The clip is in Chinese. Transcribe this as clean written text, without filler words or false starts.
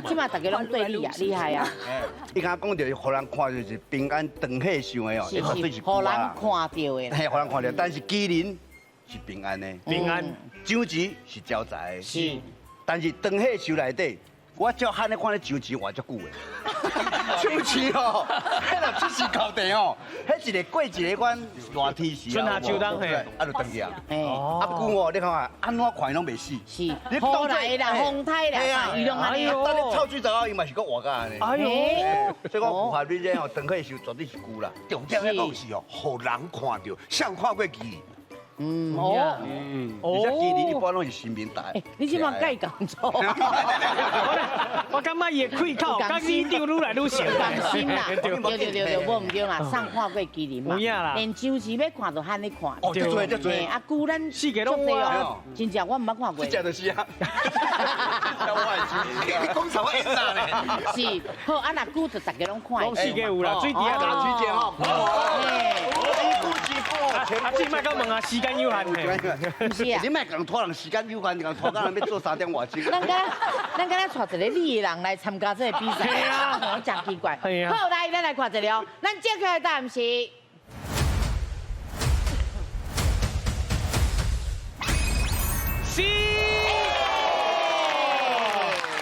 即马大家拢对你啊，厉害啊！你刚讲到，互人看到就是平安长喜想的哦，是绝对是互人看到的啦。嘿，互人看到，但是麒麟是平安的，平安长钱是招财的，是，但是长喜想内底，我照汉咧看咧长钱活足久的。长钱哦，迄若出事搞定哦，迄一个过一个关热天时春夏秋冬嘿，啊就登去啊。哎，啊不过哦，你看啊，安怎看拢袂死。是，雨来啦，风台啦，伊拢安尼。等你臭水走后，伊嘛是搁活甲安尼。哎呦，所以我符合你这哦，长喜想绝对是久啦。重点咧讲是哦，互人看到，像看过麒麟。嗯哦，而且麒麟一般拢是新民大。你即马改工作，我感觉伊的气口甲你丢愈来愈像，放心啦，对，无唔对啦，上看过麒麟嘛，有影啦连周时要看都喊你看。哦，这多这多。啊，久咱四个拢有哦，真正我唔捌看过。这假就是啊。我讲啥话啥呢？是，好啊，若久就大家拢看。拢四个有啦，最低啊，打水节哦。啊，这卖甲问啊，时间有限的。是啊。你莫讲拖人时间有限，讲拖到人要做3点外钟。咱敢带一个你的人来参加这个比赛，是啊，真奇怪。係啊好，来，咱来看一个哦，咱接下来答案是。